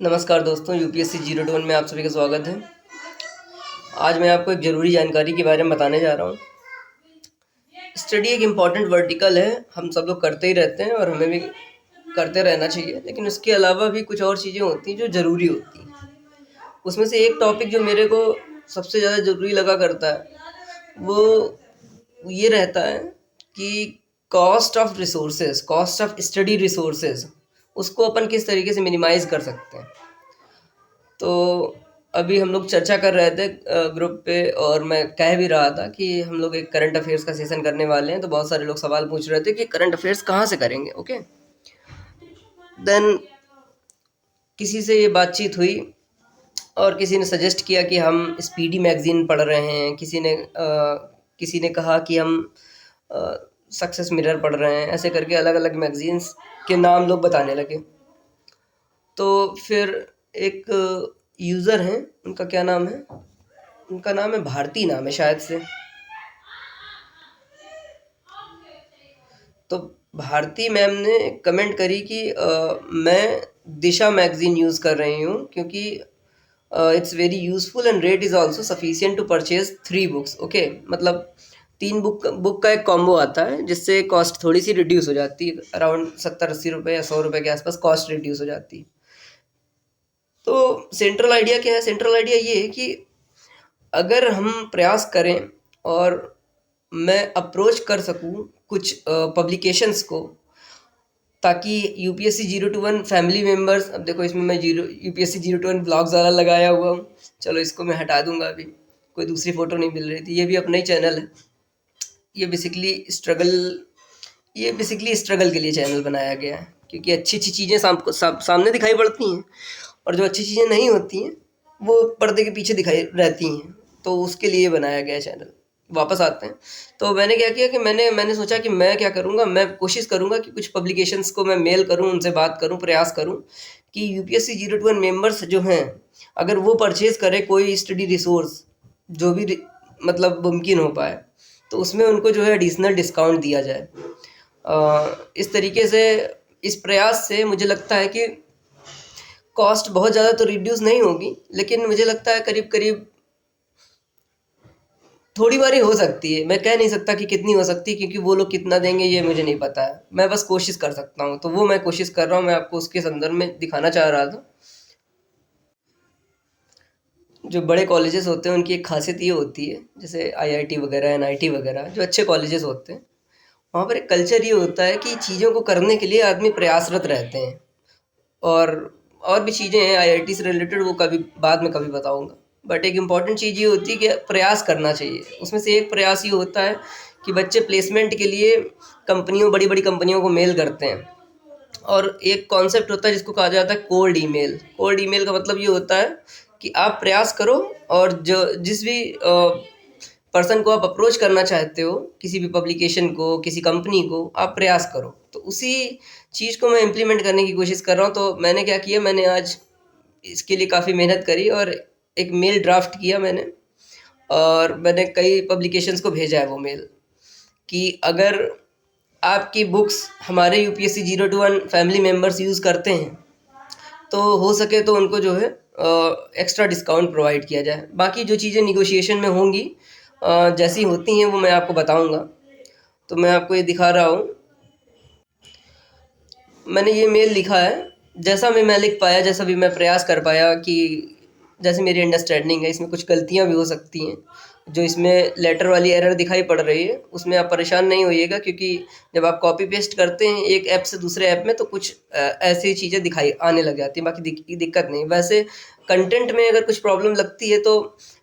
नमस्कार दोस्तों, यूपीएससी 021 में आप सभी का स्वागत है। आज मैं आपको एक ज़रूरी जानकारी के बारे में बताने जा रहा हूँ। स्टडी एक इम्पॉर्टेंट वर्टिकल है, हम सब लोग करते ही रहते हैं और हमें भी करते रहना चाहिए, लेकिन उसके अलावा भी कुछ और चीज़ें होती हैं जो ज़रूरी होती हैं। उसमें से एक टॉपिक जो मेरे को सबसे ज़्यादा ज़रूरी लगा करता है, वो ये रहता है कि कॉस्ट ऑफ स्टडी रिसोर्सेज, उसको अपन किस तरीके से मिनिमाइज़ कर सकते हैं। तो अभी हम लोग चर्चा कर रहे थे ग्रुप पे, और मैं कह भी रहा था कि हम लोग एक करंट अफेयर्स का सेशन करने वाले हैं। तो बहुत सारे लोग सवाल पूछ रहे थे कि करंट अफेयर्स कहाँ से करेंगे। ओके, देन किसी से ये बातचीत हुई और किसी ने सजेस्ट किया कि हम स्पीडी मैगज़ीन पढ़ रहे हैं, किसी ने कहा कि हम सक्सेस मिरर पढ़ रहे हैं। ऐसे करके अलग अलग मैगज़ीन्स के नाम लोग बताने लगे। तो फिर एक यूज़र हैं, उनका क्या नाम है, उनका नाम है भारती, नाम है शायद से। तो भारती मैम ने कमेंट करी कि मैं दिशा मैगज़ीन यूज़ कर रही हूँ क्योंकि it's very useful and rate is also sufficient to purchase 3 books. Okay, मतलब 3 बुक का एक कॉम्बो आता है जिससे कॉस्ट थोड़ी सी रिड्यूस हो जाती है, अराउंड 70-80 रुपये या 100 रुपये के आसपास कॉस्ट रिड्यूस हो जाती है। तो सेंट्रल आइडिया क्या है? सेंट्रल आइडिया ये है कि अगर हम प्रयास करें और मैं अप्रोच कर सकूं कुछ पब्लिकेशंस को, ताकि यूपीएससी 021 फैमिली मेम्बर्स, अब देखो इसमें मैं यूपीएससी 021 ब्लॉग्स वाला लगाया हुआ हूँ, चलो इसको मैं हटा दूंगा, अभी कोई दूसरी फ़ोटो नहीं मिल रही थी। ये भी अपना ही चैनल है। ये बेसिकली स्ट्रगल के लिए चैनल बनाया गया है, क्योंकि अच्छी अच्छी चीज़ें सामने दिखाई पड़ती हैं और जो अच्छी चीज़ें नहीं होती हैं वो पर्दे के पीछे दिखाई रहती हैं। तो उसके लिए बनाया गया चैनल। वापस आते हैं, तो मैंने क्या किया कि मैंने सोचा कि मैं क्या करूँगा, मैं कोशिश करूँगा कि कुछ पब्लिकेशंस को मैं मेल करूँ, उनसे बात करूँ, प्रयास करूँ कि यूपीएससी 021 मेंबर्स जो हैं, अगर वो परचेज़ करें कोई स्टडी रिसोर्स जो भी मतलब मुमकिन हो पाए, तो उसमें उनको जो है एडिशनल डिस्काउंट दिया जाए। इस तरीके से, इस प्रयास से मुझे लगता है कि कॉस्ट बहुत ज़्यादा तो रिड्यूस नहीं होगी, लेकिन मुझे लगता है करीब करीब थोड़ी बारी हो सकती है। मैं कह नहीं सकता कि कितनी हो सकती है, क्योंकि वो लोग कितना देंगे ये मुझे नहीं पता है। मैं बस कोशिश कर सकता हूँ, तो वो मैं कोशिश कर रहा हूँ। मैं आपको उसके संदर्भ में दिखाना चाह रहा था। जो बड़े कॉलेजेस होते हैं उनकी एक खासियत ये होती है, जैसे आईआईटी वगैरह, एनआईटी वगैरह, जो अच्छे कॉलेजेस होते हैं, वहाँ पर एक कल्चर ये होता है कि चीज़ों को करने के लिए आदमी प्रयासरत रहते हैं। और भी चीज़ें हैं आईआईटी से रिलेटेड, वो कभी बाद में कभी बताऊंगा। बट एक इम्पॉर्टेंट चीज़ ये होती है कि प्रयास करना चाहिए। उसमें से एक प्रयास ये होता है कि बच्चे प्लेसमेंट के लिए बड़ी बड़ी कंपनियों को मेल करते हैं। और एक कॉन्सेप्ट होता है जिसको कहा जाता है कोल्ड ईमेल। कोल्ड ईमेल का मतलब ये होता है कि आप प्रयास करो, और जो जिस भी पर्सन को आप अप्रोच करना चाहते हो, किसी भी पब्लिकेशन को, किसी कंपनी को, आप प्रयास करो। तो उसी चीज़ को मैं इम्प्लीमेंट करने की कोशिश कर रहा हूँ। तो मैंने क्या किया, मैंने आज इसके लिए काफ़ी मेहनत करी और एक मेल ड्राफ्ट किया मैंने, और मैंने कई पब्लिकेशंस को भेजा है वो मेल, कि अगर आपकी बुक्स हमारे यूपीएससी 021 फैमिली मेम्बर्स यूज़ करते हैं, तो हो सके तो उनको जो है एक्स्ट्रा डिस्काउंट प्रोवाइड किया जाए। बाकी जो चीज़ें निगोशिएशन में होंगी, जैसी होती हैं, वो मैं आपको बताऊंगा। तो मैं आपको ये दिखा रहा हूँ, मैंने ये मेल लिखा है। जैसा भी मैं लिख पाया, जैसा भी मैं प्रयास कर पाया, कि जैसे मेरी अंडरस्टैंडिंग है, इसमें कुछ गलतियाँ भी हो सकती हैं। जो इसमें लेटर वाली एरर दिखाई पड़ रही है, उसमें आप परेशान नहीं होइएगा, क्योंकि जब आप कॉपी पेस्ट करते हैं एक ऐप से दूसरे ऐप में, तो कुछ ऐसी चीज़ें दिखाई आने लग जाती हैं। बाकी दिक्कत नहीं। वैसे कंटेंट में अगर कुछ प्रॉब्लम लगती है तो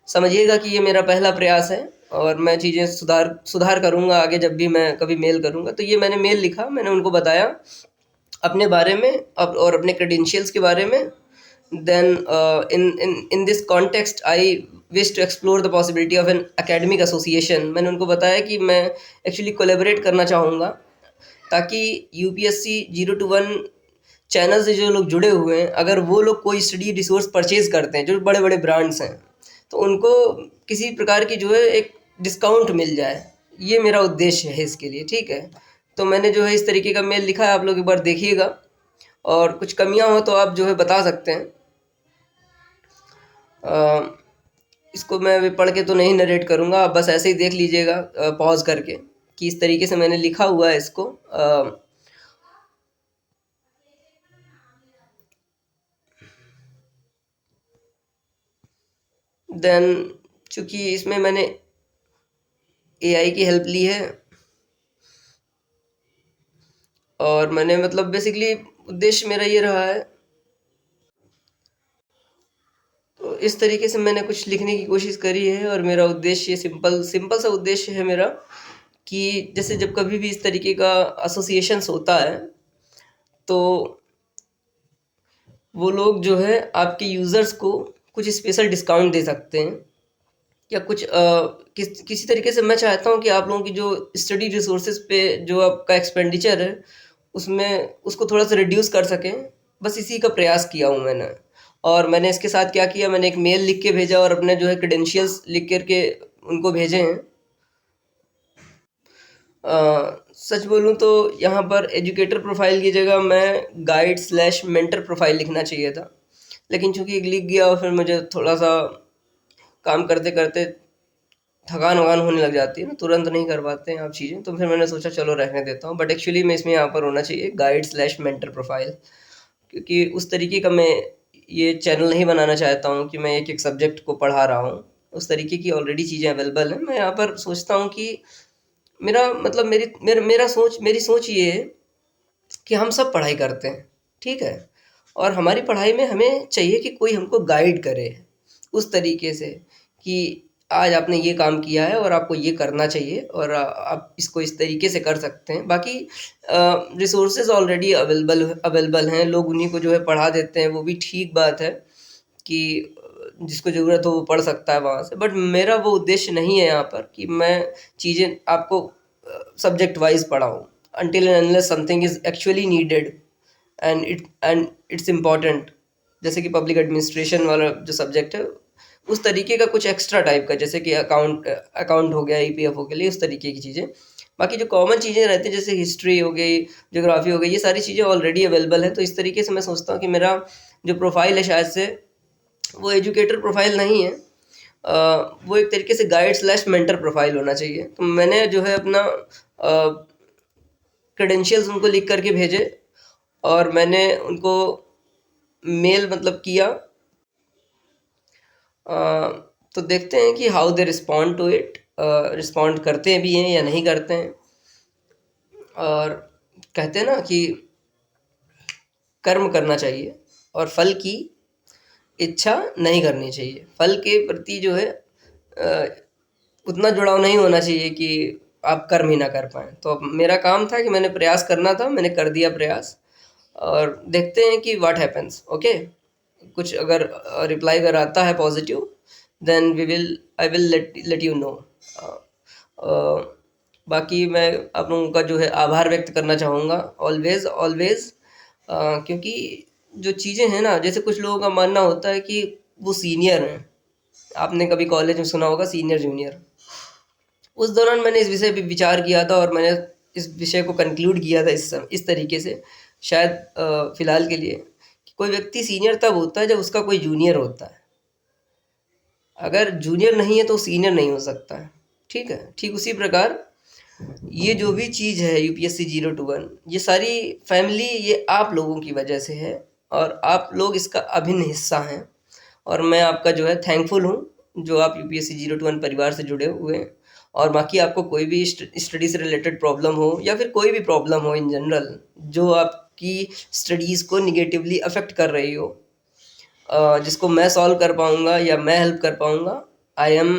समझिएगा कि ये मेरा पहला प्रयास है, और मैं चीज़ें सुधार करूँगा आगे जब भी मैं कभी मेल करूँगा। तो ये मैंने मेल लिखा, मैंने उनको बताया अपने बारे में और अपने क्रेडेंशियल्स के बारे में। Then in this context I wish to explore the possibility of an academic association. मैंने उनको बताया कि मैं एक्चुअली कोलैबोरेट करना चाहूँगा, ताकि यूपीएससी 021 चैनल से जो लोग जुड़े हुए हैं, अगर वो लोग कोई स्टडी रिसोर्स परचेज़ करते हैं, जो बड़े बड़े ब्रांड्स हैं, तो उनको किसी प्रकार की जो है एक डिस्काउंट मिल जाए। ये मेरा उद्देश्य है इसके लिए, ठीक है। तो मैंने जो है इस तरीके का मेल लिखा है, आप लोग एक बार देखिएगा, और कुछ कमियां हो तो आप जो है बता सकते हैं। अ, इसको मैं अभी पढ़ के तो नहीं नरेट करूँगा, आप बस ऐसे ही देख लीजिएगा पॉज़ करके कि इस तरीके से मैंने लिखा हुआ है इसको। देन चूँकि इसमें मैंने एआई की हेल्प ली है और मैंने मतलब बेसिकली उद्देश्य मेरा ये रहा है, तो इस तरीके से मैंने कुछ लिखने की कोशिश करी है और मेरा उद्देश्य सिंपल सिंपल सा उद्देश्य है मेरा कि जैसे जब कभी भी इस तरीके का एसोसिएशंस होता है तो वो लोग जो है आपके यूज़र्स को कुछ स्पेशल डिस्काउंट दे सकते हैं या कुछ किसी तरीके से मैं चाहता हूँ कि आप लोगों की जो स्टडी रिसोर्सेज पे जो आपका एक्सपेंडिचर है उसमें उसको थोड़ा सा रिड्यूस कर सकें, बस इसी का प्रयास किया हूँ मैंने। और मैंने इसके साथ क्या किया, मैंने एक मेल लिख के भेजा और अपने जो है क्रेडेंशियल्स लिख करके उनको भेजे हैं। सच बोलूँ तो यहाँ पर एजुकेटर प्रोफाइल की जगह मैं गाइड स्लैश मेंटर प्रोफाइल लिखना चाहिए था, लेकिन चूँकि लिख गया और फिर मुझे थोड़ा सा काम करते करते थकान वकान होने लग जाती है ना, तुरंत नहीं कर पाते हैं आप चीज़ें, तो फिर मैंने सोचा चलो रहने देता हूँ। बट एक्चुअली में इसमें यहाँ पर होना चाहिए गाइड स्लैश मेंटर प्रोफाइल, क्योंकि उस तरीके का मैं ये चैनल नहीं बनाना चाहता हूँ कि मैं एक एक सब्जेक्ट को पढ़ा रहा हूँ। उस तरीके की ऑलरेडी चीज़ें अवेलेबल हैं। मैं यहाँ पर सोचता हूँ कि मेरा मतलब मेरी सोच ये है कि हम सब पढ़ाई करते हैं, ठीक है? और हमारी पढ़ाई में हमें चाहिए कि कोई हमको गाइड करे उस तरीके से कि आज आपने ये काम किया है और आपको ये करना चाहिए और आप इसको इस तरीके से कर सकते हैं। बाकी रिसोर्सेज ऑलरेडी अवेलेबल हैं, लोग उन्हीं को जो है पढ़ा देते हैं, वो भी ठीक बात है कि जिसको ज़रूरत हो वो पढ़ सकता है वहाँ से। बट मेरा वो उद्देश्य नहीं है यहाँ पर कि मैं चीज़ें आपको सब्जेक्ट वाइज पढ़ाऊँ, until and unless something is actually needed and it's important। जैसे कि पब्लिक एडमिनिस्ट्रेशन वाला जो सब्जेक्ट है उस तरीके का कुछ एक्स्ट्रा टाइप का, जैसे कि अकाउंट हो गया ईपीएफओ के लिए, उस तरीके की चीज़ें। बाकी जो कॉमन चीज़ें रहती हैं जैसे हिस्ट्री हो गई, ज्योग्राफी हो गई, ये सारी चीज़ें ऑलरेडी अवेलेबल है। तो इस तरीके से मैं सोचता हूँ कि मेरा जो प्रोफाइल है शायद से वो एजुकेटर प्रोफाइल नहीं है, वो एक तरीके से गाइड स्लैश मेंटर प्रोफाइल होना चाहिए। तो मैंने जो है अपना क्रेडेंशियल्स उनको लिख करके भेजे और मैंने उनको मेल मतलब किया। तो देखते हैं कि how they respond to it, respond करते भी हैं या नहीं करते हैं। और कहते हैं ना कि कर्म करना चाहिए और फल की इच्छा नहीं करनी चाहिए। फल के प्रति जो है उतना जुड़ाव नहीं होना चाहिए कि आप कर्म ही ना कर पाएँ। तो अब मेरा काम था कि मैंने प्रयास करना था, मैंने कर दिया प्रयास और देखते हैं कि व्हाट हैपेंस। ओके, कुछ अगर रिप्लाई अगर आता है positive then I will let you know. बाकी मैं आप लोगों का जो है आभार व्यक्त करना चाहूँगा ऑलवेज़ ऑलवेज़, क्योंकि जो चीज़ें हैं ना, जैसे कुछ लोगों का मानना होता है कि वो सीनियर हैं। आपने कभी कॉलेज में सुना होगा सीनियर जूनियर। उस दौरान मैंने इस विषय पे विचार किया था और मैंने इस विषय को कंक्लूड किया था इस तरीके से, शायद फ़िलहाल के लिए, कि कोई व्यक्ति सीनियर तब होता है जब उसका कोई जूनियर होता है। अगर जूनियर नहीं है तो सीनियर नहीं हो सकता है, ठीक है? ठीक उसी प्रकार ये जो भी चीज़ है यूपीएससी 0 to 1, ये सारी फैमिली ये आप लोगों की वजह से है और आप लोग इसका अभिन्न हिस्सा हैं। और मैं आपका जो है थैंकफुल हूँ जो आप यूपीएससी 0 to 1 परिवार से जुड़े हुए हैं। और बाकी आपको कोई भी स्टडी से रिलेटेड प्रॉब्लम हो या फिर कोई भी प्रॉब्लम हो इन जनरल जो आपकी स्टडीज़ को निगेटिवली अफेक्ट कर रही हो, जिसको मैं सॉल्व कर पाऊँगा या मैं हेल्प कर पाऊँगा, I am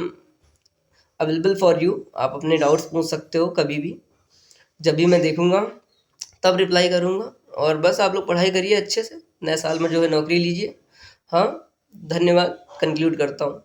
available for you. आप अपने डाउट्स पूछ सकते हो कभी भी, जब भी मैं देखूँगा तब रिप्लाई करूँगा। और बस आप लोग पढ़ाई करिए अच्छे से, नए साल में जो है नौकरी लीजिए। हाँ, धन्यवाद, कंक्लूड करता हूँ।